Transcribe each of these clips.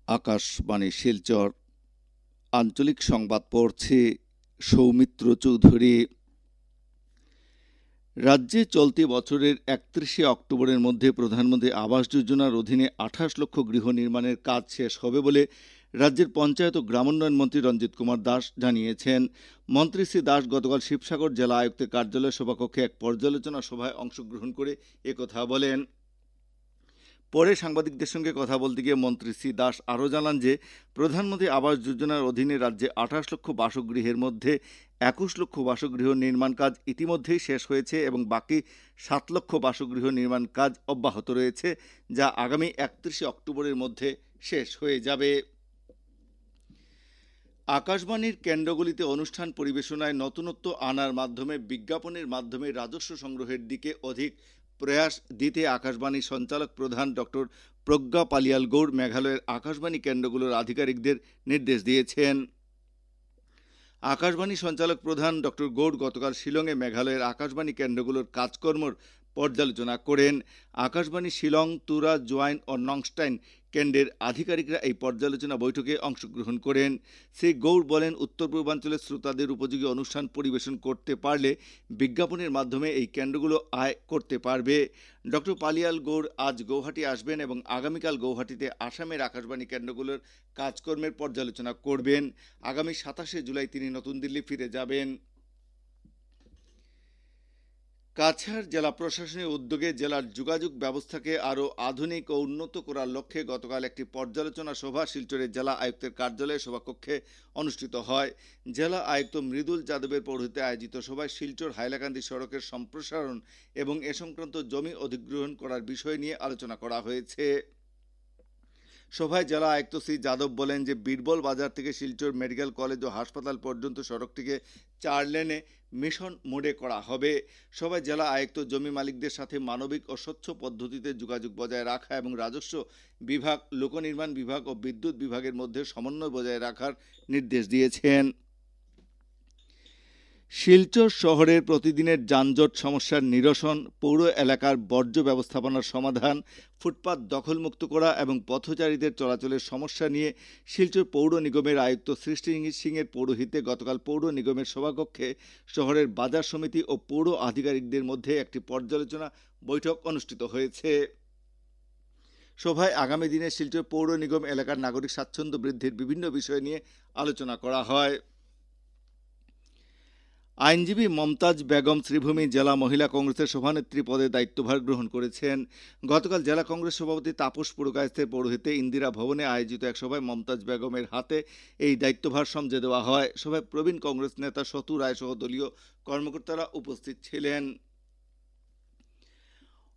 আকাশবাণী শিলচর আঞ্চলিক সংবাদ পড়ছে সৌমিত্র চৌধুরী। রাজ্যে চলতি বছরের 31শে অক্টোবরের মধ্যে প্রধানমন্ত্রী আবাস যোজনার অধীনে 28 লক্ষ গৃহ নির্মাণের কাজ শেষ হবে বলে রাজ্যের পঞ্চায়েত ও গ্রামোন্নয়ন মন্ত্রী রঞ্জিত কুমার দাস জানিয়েছেন। মন্ত্রী শ্রী দাস গতকাল শিবসাগর জেলা আয়ুক্তের কার্যালয় সভাকক্ষে এক পর্যালোচনা সভায় অংশগ্রহণ করে একথা বলেন। পরে সাংবাদিকদের সঙ্গে কথা বলতে গিয়ে মন্ত্রী শ্রী দাস আরও জানান যে প্রধানমন্ত্রী আবাস যোজনার অধীনে রাজ্যে 28 লক্ষ বাসগৃহের মধ্যে 21 লক্ষ বাসগৃহ নির্মাণ কাজ ইতিমধ্যেই শেষ হয়েছে এবং বাকি 7 লক্ষ বাসগৃহ নির্মাণ কাজ অব্যাহত রয়েছে, যা আগামী 31শে অক্টোবরের মধ্যে শেষ হয়ে যাবে। আকাশবাণীর কেন্দ্রগুলিতে অনুষ্ঠান পরিবেশনায় নতুনত্ব আনার মাধ্যমে বিজ্ঞাপনের মাধ্যমে রাজস্ব সংগ্রহের দিকে অধিক প্রয়াস দিতে আকাশবাণী সঞ্চালক প্রধান ডক্টর প্রজ্ঞা পালিয়াল গৌড় মেঘালয়ের আকাশবাণী কেন্দ্রগুলোর আধিকারিকদের নির্দেশ দিয়েছেন। আকাশবাণী সঞ্চালক প্রধান ডক্টর গৌড় গতকাল শিলংয়ে মেঘালয়ের আকাশবাণী কেন্দ্রগুলোর কাজকর্মর পর্যালোচনা করেন। আকাশবাণী শিলং, তুরা, জোয়াইন ও নংস্টাইন কেন্দ্রের আধিকারিকরা এই পর্যালোচনা বৈঠকে অংশগ্রহণ করেন। শ্রী গৌড় বলেন, উত্তর পূর্বাঞ্চলের শ্রোতাদের উপযোগী অনুষ্ঠান পরিবেশন করতে পারলে বিজ্ঞাপনের মাধ্যমে এই কেন্দ্রগুলো আয় করতে পারবে। ডক্টর পালিয়াল গৌড় আজ গৌহাটি আসবেন এবং আগামীকাল গৌহাটিতে আসামের আকাশবাণী কেন্দ্রগুলোর কাজকর্মের পর্যালোচনা করবেন। আগামী 27শে জুলাই তিনি নতুন দিল্লি ফিরে যাবেন। কাছাড় জেলা প্রশাসনের উদ্যোগে জেলার যোগাযোগ ব্যবস্থাকে আরও আধুনিক ও উন্নত করার লক্ষ্যে গতকাল একটি পর্যালোচনা সভা শিলচরের জেলা আয়ুক্তের কার্যালয়ে সভাকক্ষে অনুষ্ঠিত হয়। জেলা আয়ুক্ত মৃদুল যাদবের পৌরোহিত্যে আয়োজিত সভায় শিলচর হাইলাকান্দি সড়কের সম্প্রসারণ এবং এ সংক্রান্ত জমি অধিগ্রহণ করার বিষয় নিয়ে আলোচনা করা হয়েছে। সভায় জেলা আয়ুক্ত শ্রী যাদব বলেন যে বীরবল বাজার থেকে শিলচর মেডিকেল কলেজ ও হাসপাতাল পর্যন্ত সড়কটিকে 4 লেনে মিশন মোডে করা হবে। সভায় জেলা আয়ুক্ত জমি মালিকদের সাথে মানবিক ও স্বচ্ছ পদ্ধতিতে যোগাযোগ বজায় রাখা এবং রাজস্ব বিভাগ, লোকনির্মাণ বিভাগ ও বিদ্যুৎ বিভাগের মধ্যে সমন্বয় বজায় রাখার নির্দেশ দিয়েছেন। শিলচর শহরের প্রতিদিনের যানজট সমস্যার নিরসন, পৌর এলাকার বর্জ্য ব্যবস্থাপনার সমাধান, ফুটপাত দখলমুক্ত করা এবং পথচারীদের চলাচলের সমস্যা নিয়ে শিলচর পৌর নিগমের আয়ুক্ত সৃষ্টি সিংয়ের পৌরোহিত্যে গতকাল পৌর নিগমের সভাকক্ষে শহরের বাজার সমিতি ও পৌর আধিকারিকদের মধ্যে একটি পর্যালোচনা বৈঠক অনুষ্ঠিত হয়েছে। সভায় আগামী দিনে শিলচর পৌর নিগম এলাকার নাগরিক স্বাচ্ছন্দ্য বৃদ্ধির বিভিন্ন বিষয় নিয়ে আলোচনা করা হয়। আইনজীবী মমতাজ বেগম শ্রীভূমি জেলা মহিলা কংগ্রেসের সভানেত্রী পদে দায়িত্বভার গ্রহণ করেছেন। গতকাল জেলা কংগ্রেস সভাপতি তাপস পুরকায়স্থের পৌরোহিত্যে ইন্দিরা ভবনে আয়োজিত এক সভায় মমতাজ বেগমের হাতে এই দায়িত্বভার সমঝে দেওয়া হয়। সভায় প্রবীণ কংগ্রেস নেতা সতু রায় সহ দলীয় কর্মকর্তারা উপস্থিত ছিলেন।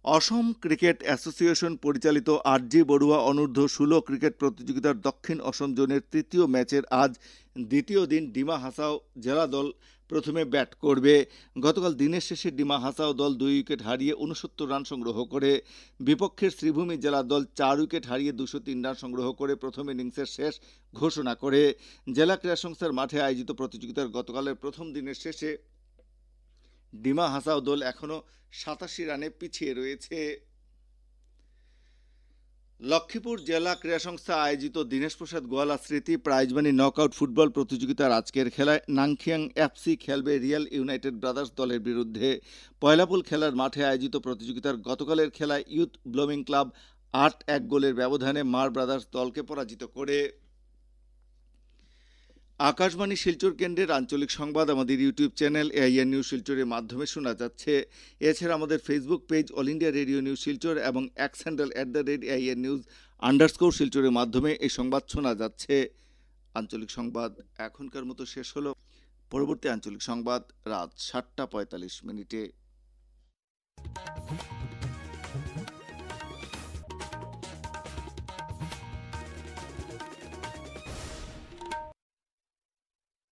অসম ক্রিকেট অ্যাসোসিয়েশন পরিচালিত আরজি বড়ুয়া অনূর্ধ্ব 16 ক্রিকেট প্রতিযোগিতার দক্ষিণ অসম জোনের তৃতীয় ম্যাচের আজ দ্বিতীয় দিন ডিমা হাসাও জেলা দল প্রথমে ব্যাট করবে। গতকাল দিনের শেষে ডিমা হাসাও দল 2 উইকেট হারিয়ে 69 রান সংগ্রহ করে। বিপক্ষের শ্রীভূমি জেলা দল 4 উইকেট হারিয়ে 203 রান সংগ্রহ করে প্রথম ইনিংসের শেষ ঘোষণা করে। জেলা ক্রীড়া সংস্থার মাঠে আয়োজিত প্রতিযোগিতার গতকালের প্রথম দিনের শেষে ডিমা হাসাও দল এখনও 87 রানে পিছিয়ে রয়েছে। লক্ষ্মীপুর জেলা ক্রীড়া সংস্থা আয়োজিত দীনেশ প্রসাদ গোয়ালা স্মৃতি প্রাইজমানি নকআউট ফুটবল প্রতিযোগিতার আজকের খেলায় নাংখিয়াং এফসি খেলবে রিয়াল ইউনাইটেড ব্রাদার্স দলের বিরুদ্ধে। পয়লাপুল খেলার মাঠে আয়োজিত প্রতিযোগিতার গতকালের খেলায় ইউথ ব্লুমিং ক্লাব 8-1 গোলের ব্যবধানে মার ব্রাদার্স দলকে পরাজিত করে। আকাশবাণী শিলচর কেন্দ্রের আঞ্চলিক সংবাদ আমাদের ইউটিউব চ্যানেল এআইআর নিউজ শিলচরের মাধ্যমে শোনা যাচ্ছে। এছাড়া আমাদের Facebook page all India radio news Silchar এবং এক্স হ্যান্ডেল @AIR নিউজ শিলচরের মাধ্যমে এই সংবাদ শোনা যাচ্ছে। আঞ্চলিক সংবাদ এখনকার মতো শেষ হলো। পরবর্তী আঞ্চলিক সংবাদ রাত 7:45 মিনিটে।